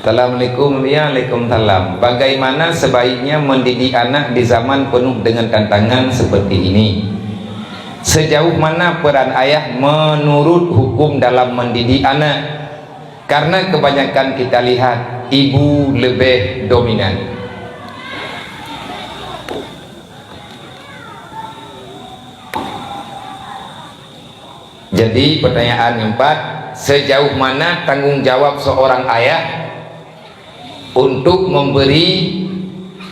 Assalamualaikum. Waalaikumsalam. Bagaimana sebaiknya mendidik anak di zaman penuh dengan tantangan seperti ini? Sejauh mana peran ayah menurut hukum dalam mendidik anak? Karena kebanyakan kita lihat ibu lebih dominan. Jadi pertanyaan yang keempat, sejauh mana tanggung jawab seorang ayah untuk memberi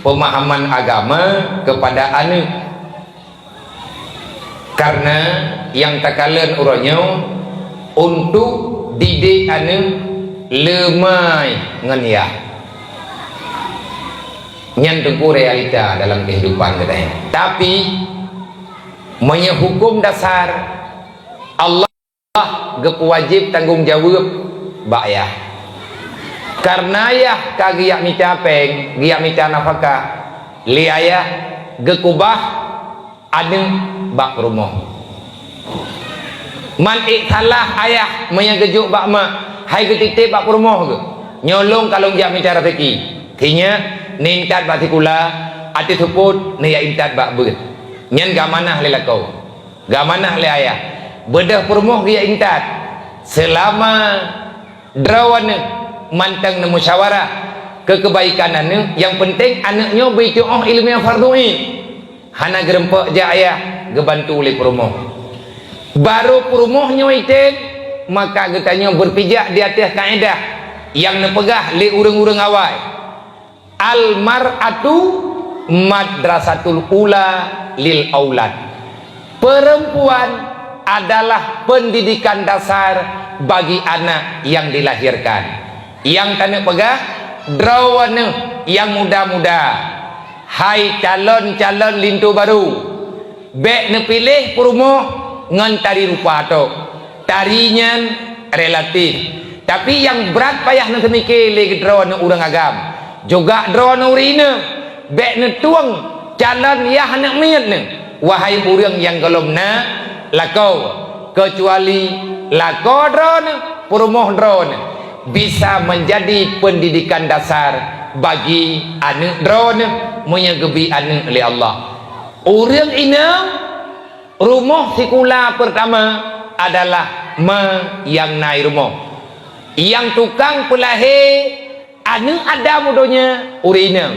pemahaman agama kepada anak? Karena yang takalan urangnya untuk didik anak lemai ngenia nyantuku realita dalam kehidupan katanya. Tapi menyehukum dasar Allah wajib tanggung jawab bak ayah. Karena ayah kagiyak mita peng, giyak mita nafkah, li ayah gekubah adeng bak rumah. Man iktalah ayah menyegejuk bak mak, hai ketitip bak rumah ke. Nyolong kalau giyak mita rezeki. Tinya nintat bak tikula, ati tuput ni ya intat bak ber. Nyen gamanah le lakau. Gamanah le ayah. Bedah permoh giyak intat. Selama drawana mantang na musyawarah kekebaikan anak, yang penting anaknya bercoh ilmu yang fardui. Hana gerempak je ayah gebantu oleh perumoh. Baru perumohnya itik, maka getanya berpijak di atas kaedah yang nepegah li urang-urang awal. Al mar'atu madrasatul ula lil aulad. Perempuan adalah pendidikan dasar bagi anak yang dilahirkan. Yang tanah pegah drawana yang muda-muda. Hai calon-calon lintu baru, bek ne pilih perumoh ngan tari rupa tu tarinya relatif. Tapi yang berat payah ne semikir lagi drawana urang agam juga drawana urina bek ne tuang calon ya anak miat ne. Wahai urang yang galom na lakau, kecuali lakau drone perumoh drone bisa menjadi pendidikan dasar bagi anak drone menyegebi anak oleh Allah. Orang ini rumah sikula pertama adalah yang naik rumah, yang tukang pelahir anak ada mudonya urina.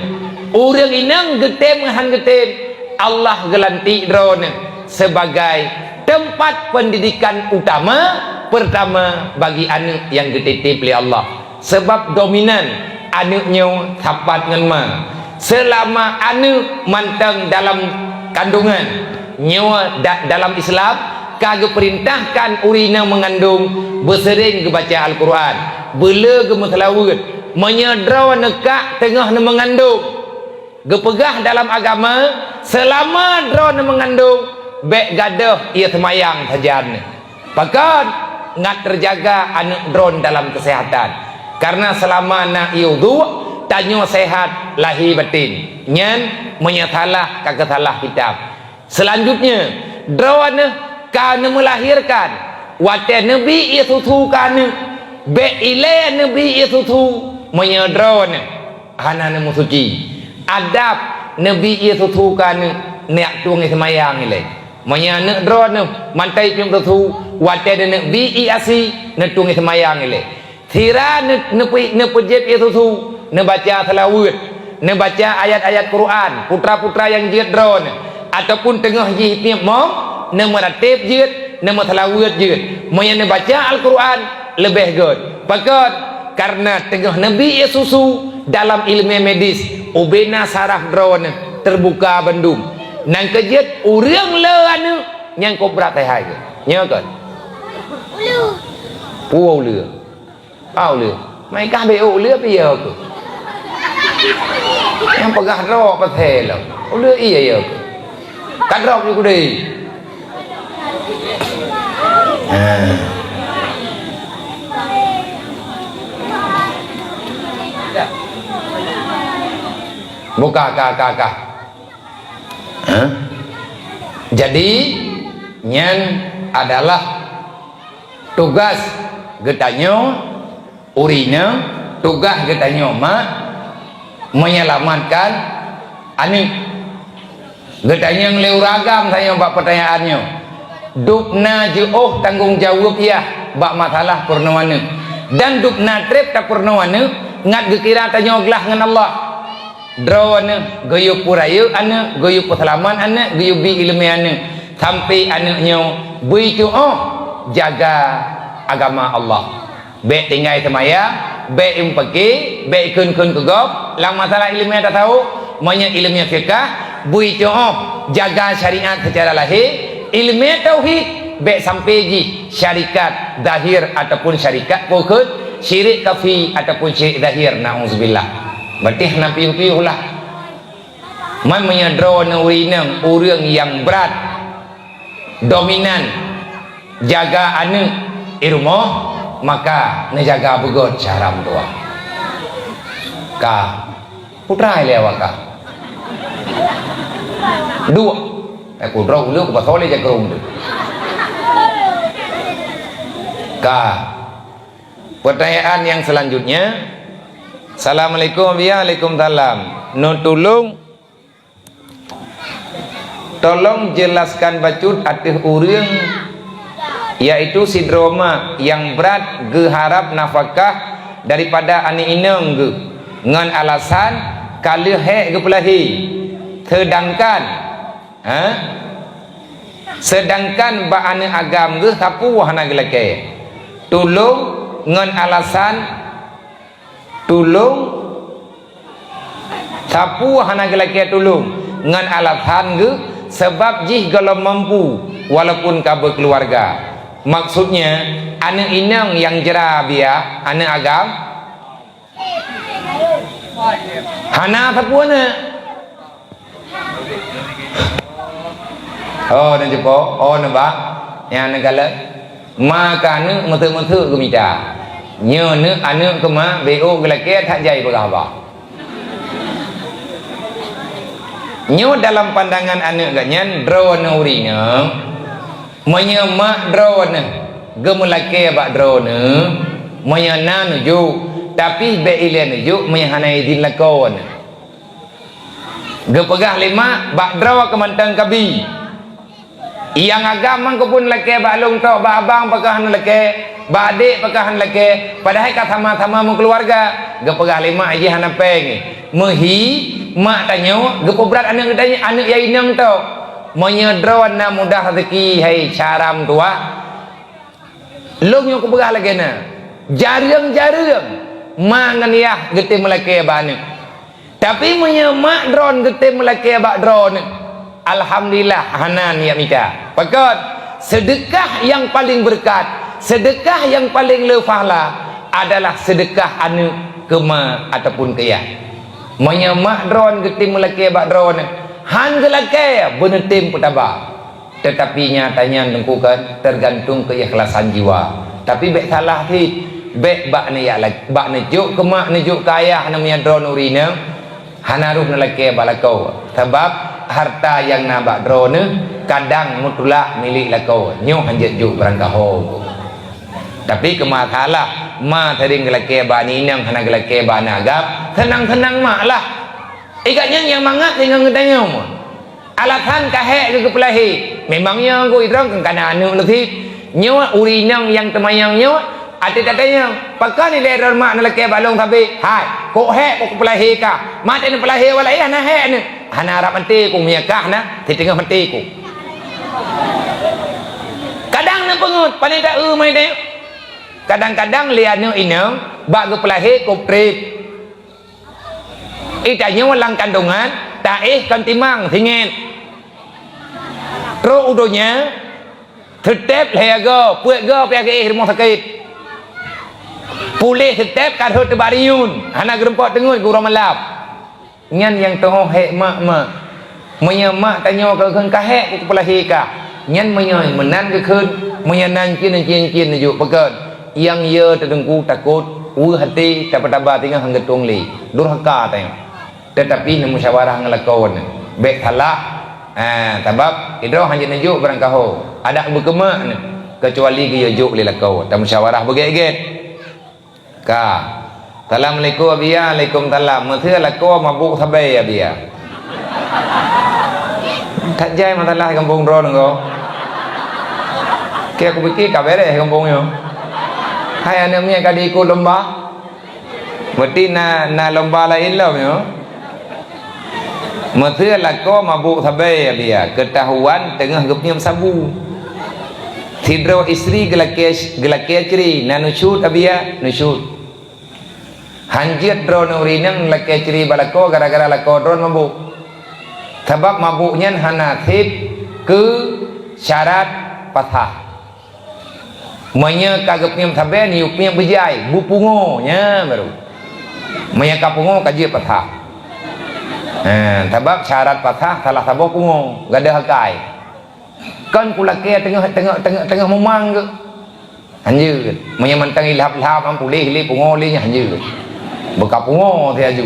Orang ini getem han getem Allah gelanti drone sebagai tempat pendidikan utama pertama bagi anak yang dititip oleh Allah. Sebab dominan anaknya sapat ngan ma. Selama anak mantang dalam kandungan nyawa dalam Islam kagak perintahkan urina mengandung bersering ke baca Al-Quran, bela ke meselawat, menyedraw nekak tengah mengandung, gepegah dalam agama selama draw mengandung bek gadah ia semayang saja. Bahkan ngat terjaga anak drone dalam kesehatan. Karena selama nak iudu tanya sehat lahir batin. Nyen menyatalah kagak salah kitab. Selanjutnya drone kana melahirkan wate nabi ia susu kana bek ile nabi ia susu menyedrone hana musuci. Adab nabi ia susu kana nek tuang semayang ile. Menyanak drone mantai pim tu wate de bi asi ne tungi semayang ile tira ne pejep itu tu ne baca selawat ne baca ayat-ayat Quran putra-putra yang jiat drone ataupun tengah jihit mom ne meratib jiat ne selawat jiat ne baca Al-Quran lebih good pakot karena tengah nabi susu dalam ilmu medis ubena saraf drone terbuka bandung nang kejet urang le anu yang kobrat teh hai ke nya kan puau le au le mai ka be o le pi yo ke yang pegah ro pa the lo o le iya yo ke kan ro ni ku de buka ka jadi nyen adalah tugas getanya urina tugas katanya mak menyelamatkan anak. Katanya ngeleu ragam saya bak pertanyaannya. Dupna jauh tanggung jawab ya bak masalah purnawana. Dan dupna trip tak purnawana ngat gekira tanya gelah dengan Allah. Drawana gayup puraya anak, gayup perselaman anak, gayup bi ilmu anak. Sampai anaknya berdoa jaga agama Allah. Baik tinggal semaya, baik yang pergi, baik kun-kun kegop, lang masalah ilmu tak tahu, banyak ilmu fiqah, berdoa jaga syariat secara lahir, ilmu tauhid, baik sampai ji syarikat zahir ataupun syarikat pokok, syirik kafi ataupun syirik zahir, na'udzubillah. Berarti nak piu-piu lah. Man menyedra urinang orang yang berat, dominan, jaga anak di rumah, maka menjaga begot cara tua. Kah putra lewat kah? Dua. Aku draw dulu ke pasal je kerung tu. Kah. Pertanyaan yang selanjutnya. Assalamualaikum ya, waalaikumsalam. No tolong jelaskan bacut atih urang yaitu sindroma yang berat geharap nafkah daripada ani inang ge ngan alasan kalau hek ge pelahi sedangkan ba ane agam ge sapu wahana gelake tulung ngan alasan tulung sapu wahana gelake tulung ngan alasan ge sebab jih kalau mampu walaupun kabel keluarga. Maksudnya anak inang yang jera biar anak agam hana sapuana. Oh dan jepo oh nampak yang negala maka anak metu-metu gemita nyo ne anak kema bo gelake tak jai berapa. Nyo dalam pandangan anak ganyan drone urina menyemak drone gemelake bak drone menyana nuju tapi be ile nuju menyanai din lakon gepegah lima bak draw kemantang kabi yang agama ko pun lake bak long tok bak abang pakahan lake bak adik pakahan lake padahal ka sama-sama mu keluarga gepegah lima aja hana peng mehi mak tanya gepo berat anak tanya anak yang inang tau menyedron na mudah rezeki hai caram tua long yang ku berah lagi na jarang-jarang mangan ya gete melake bana tapi menyemak drone gete melake bak drone alhamdulillah hanan ya mita pakot sedekah yang paling berkat sedekah yang paling lefahla adalah sedekah anak kema ataupun kaya menyemak drone gete melake bak drone han gelake benetim petaba tetapi nyatanya nengkukan tergantung keikhlasan jiwa tapi bek salah ti bek bak ne ya bak nejuk kemak nejuk kaya namanya drone urina hanaruh nelake balakau sebab harta yang nabak drone kadang mutulak milik lakau nyu hanjet juk berangkaho tapi kemasalah ma tering gelake bani nang hana gelake bana agap tenang-tenang mak lah ikatnya yang mangat dengan ngedanya alasan kahek ke kepelahi memangnya aku idrang kena anu nanti nyawa urinang yang temayang nyawa ati-tatanya pakai ni lerer mak nelake balong tapi hai kok hek kok kepelahi ka mati ni pelahi walai hana hek ni hana harap mati ku miyakah na di tengah mati ku kadang na pengut panita mai deh kadang-kadang lihatnya inang bak kepelahi ku trip itanya walang kandungan taih kan timang thingen terus udonya tetep leaga puek ga pihak rumah sakit pulih tetep karhut tebariun hana gerempot tengut guru malap nyan yang toh hek mak menyemak tanya ke kan kahek ku pelahi ka nyan menyoy menan ke keun menyanan cin juk pekat yang ye terdengku takut hati dapat tabah tinggal hanggetung li durhaka tanya tetapi ni musyawarah ngelakon baik halak sebab idroh hanya najuk berangkaho ada berkemak kecuali dia juk li lakau tak musyawarah beget-get ka Assalamualaikum abia, Waalaikumsalam. Mesti lah kau mabuk sabai abia. Tak jai masalah kampung ron kau. Kaya aku fikir kau beres kampungnya. Hai anak punya kadi ikut lomba. Mesti na lomba lain lah punya. Mesti lah kau mabuk sabai abia. Ketahuan tengah gepnya sabu. Tidro isteri gelaknya ceri na nusyut abia nusyut. Hanjir drone urinang laki ciri balako gara-gara lako drone mabuk. Sebab mabuknya hanatib ke syarat patah. Manya kagapnya sabar niupnya berjai, bupungonya baru. Manya kapungo kaji patah. Sebab syarat patah salah sabo pungo, gak ada hakai. Kan kulake tengah memang ke. Hanjir, manya mantang ilhap-ilhap am pulih pungo linya hanjir. Berkapungo dia aju.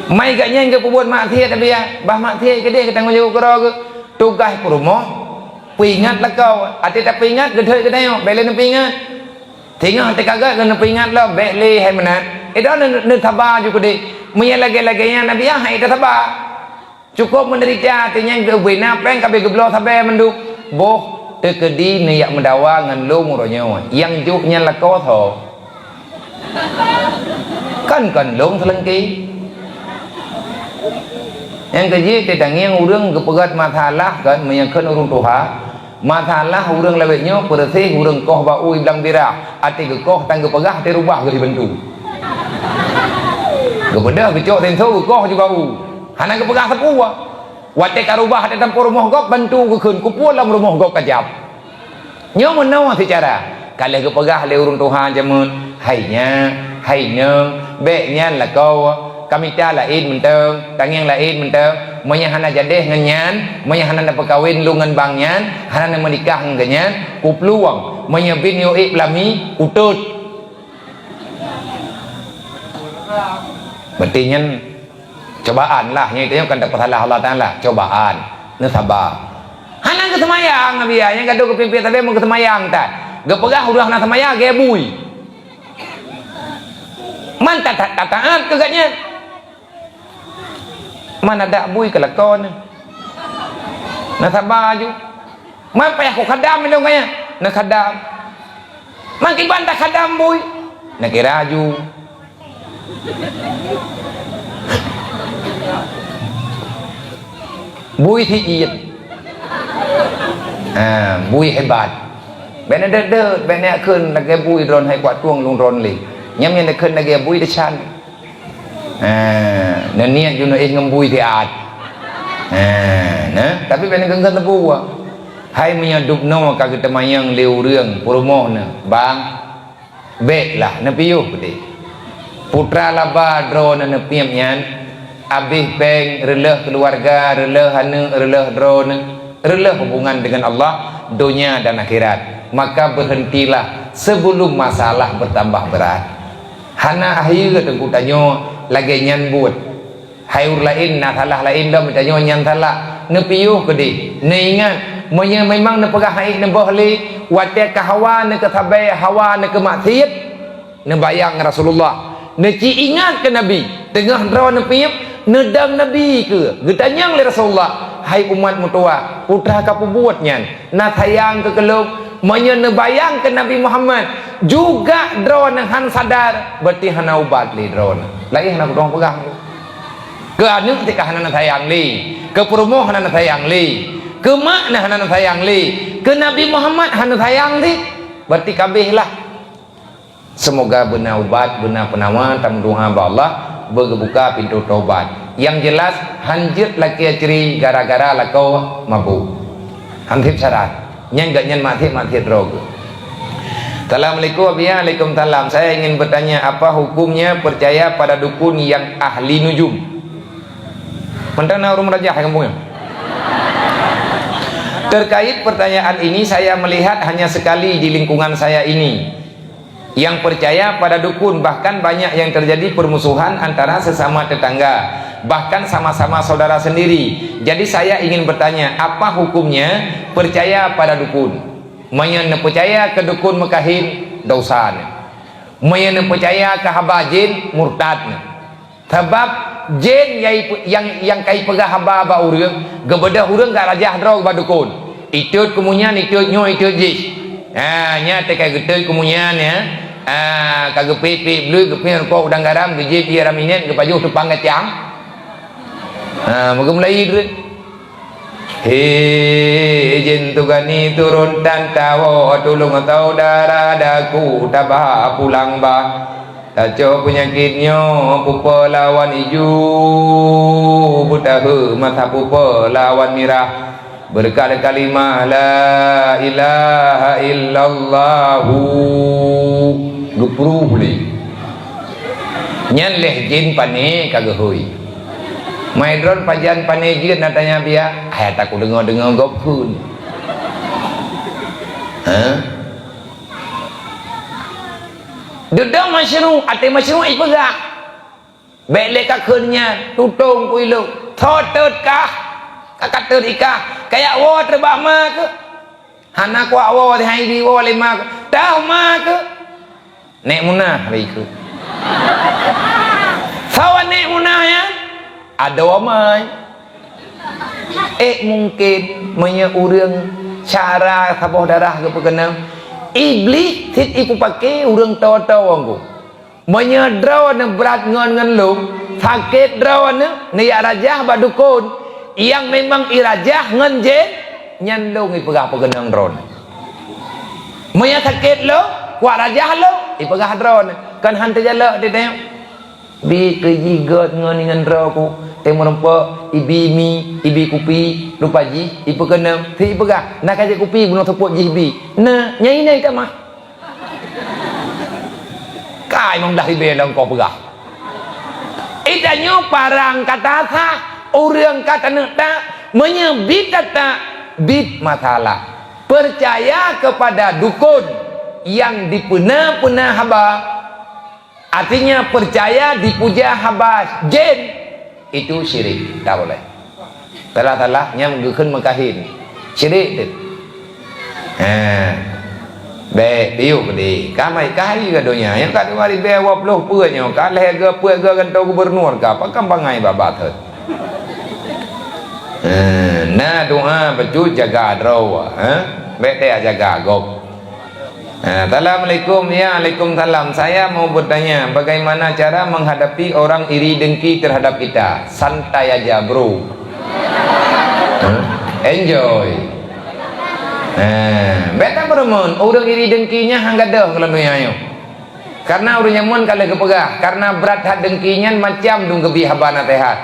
Mai gaknya ke buat maksiat tapi ya, bah maksiat ke dia kita ngoyo kero ke tugas rumah. Pingat lah kau. Ati tak pingat gedhe ke tengok, bele ne pingat. Tengok ati kagak kena pingat lah bele hai menat. Itu ne sabar juga deh. Menya lagi-laginya nabi ya hai sabar. Cukup menderita artinya ke bina peng kabe geblo sabar menduk. Boh tekedi ne yak mendawa ngan lu muronyo. Yang juknya lah kau tho. Kan long selengki yang keji kita ngiang urang kepegat masalah kan menyangkut urang tuha masalah urang lewetnya bersih urang koh bau bilang birah ati ke koh tangga pegah ati rubah ke dibentu kepada kecok tentu ke koh juga bau hana ke pegah sepu wate ka rubah ati tampur rumah gok bantu ke keun kupul dalam rumah gok kajap nyo menau secara kalau ke pegah le urang tuha jamun hainya beknya là câu kami cha là in mình tơn tangiang là in mình tơn monya hana jadeh ngenyan monya hana na perkawin lu ngan bangnya hana na menikah ngenyan ku peluang monya bin yo islami utut berarti nyen cobaan lah yang itu kan dapat salah Allah Taala cobaan ne sabar hana ke semayang abia yang gaduh ke pimpin tapi mau ke semayang tak gepegah udah na semayang ge bui man taat kegaknya mana ada bui ke lakon na sabar ju man payah ko khadam lo kaya na khadam man kiban tak khadam bui na kira ju bui thi iet bui hebat bena de bena keun la ke bui ron hai kwat tuang lung ron li nhắm như là khơi là bui để chan nên niat you know ngembui di at nah tapi benar kan tebu hai menyadup no ka kita mayang liu reung promo na bang be lah na piu pedi putra laba drone na piam nyan abih peng releh keluarga releh hanu releh drone releh hubungan dengan Allah dunia dan akhirat maka berhentilah sebelum masalah bertambah berat hana akhir ke tengku tanyo lagi nyan buat hayur lain na salah lain dah tanyo nyan salah ne piuh ke di ne ingat monya memang ne pegah haid ne bohli wate ka hawa ne ke tabai hawa ne ke maksiat ne bayang Rasulullah ne ci ingat ke nabi tengah draw ne piuh ne dang nabi ke getanyang le Rasulullah hai umat mutua putra ka buat nyan na sayang ke keluk monya ne bayang ke Nabi Muhammad juga drone han sadar berarti hana ubat li drone lagi hana kudong pegang ke anu ketika hana sayang li ke promo hana sayang li ke makna hana sayang li ke Nabi Muhammad hana sayang li berarti kabeh lah semoga benar ubat benar penawan tam doa Allah berbuka pintu taubat yang jelas hanjir laki ciri gara-gara lakau mabuk hampir syarat yang gak nyan mati rogo. Assalamualaikum Waalaikumsalam. Saya ingin bertanya apa hukumnya percaya pada dukun yang ahli nujum? Mentana urung raja kampungnya. Terkait pertanyaan ini saya melihat hanya sekali di lingkungan saya ini yang percaya pada dukun, bahkan banyak yang terjadi permusuhan antara sesama tetangga, bahkan sama-sama saudara sendiri. Jadi saya ingin bertanya, apa hukumnya percaya pada dukun? Percaya ke dukun mekahin dosa. Mayana percaya ke haba jin murtad. Sebab jin yang kai pegah haba ba urang, gebeda urang gak rajah draw ba dukun. Itut kemunyan itut nyo itut jis. Nya te kai getut kemunyan ya. Kagak pipi blue kepian kok udang garam ke jip dia raminen ke paju tupang kacang. Moga mulai idrit. Jin tugani turun dan tawo tulung atau darah daku tabah pulang bah taco penyakitnya pupa lawan hiju butahe mata pupa lawan mirah berkali kalimah la ilaha illallahu gupru boleh nyan leh jin pane kagak hui maidron pajan pane jin natanya biar ayat aku dengar gopun duduk masyru ate masyru ipegak belek kakeunnya tutung kuilu thotot kah kakatut ikah kayak wo terbak ma ke hana kwa wo di hai di wo le ma tah ma ke nek munah hari ke sawan nek munah ya ada wamai mungkin menya urang cara sabah darah ke pekenam iblis tit iku pakai urang tawa-tawa angku menya draw na berat ngan lum sakit draw na ya rajah badukun yang memang irajah ngan jen nyan lung ipegah pekenang dron menya sakit lo wa rajah lo ipegah dron kan hantu jala dia bi kejigot ngan draw ku temu rempa ibi mi ibi kupi lupa ji ibu kena ti pegah nak kaje kupi guna tepuk ji bi na nyai nai tak mah kai mong dah ibe lang kau pegah idanyo parang kata tha urang kata nak tak menyebit tak bit masalah percaya kepada dukun yang dipuna-puna haba artinya percaya dipuja haba jin itu syirik tak boleh telah-telahnya menggunakan mengkahin syirik itu be biu beli kamai kai ke dunia yang kat wari be 20 puanya kat leh ke puai ke kantor gubernur ke apa kampangai babat tu nah doa baju jaga draw be teh jaga gop. Assalamualaikum ya Waalaikumsalam saya mau bertanya bagaimana cara menghadapi orang iri dengki terhadap kita santai aja bro enjoy beta bermun orang iri dengkinya hanggadah kalau dunia karena orang nyaman kalau kepegah karena berat hat dengkinya macam dung kebi habana tehat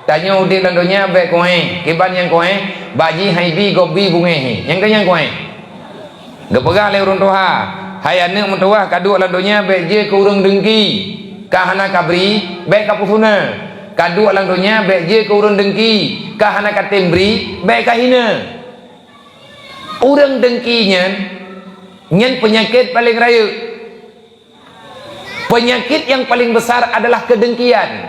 tanya udik landonya be koe kiban yang koe baji haibi gobi bungehi yang kenyang koe gepegah le urang toha hayane mentoah kadu landonya be je ke urang dengki kahana kabri be kapusuna kadu landonya be je ke urang dengki kahana katembri be kahina urang dengkinya nyen penyakit paling raya penyakit yang paling besar adalah kedengkian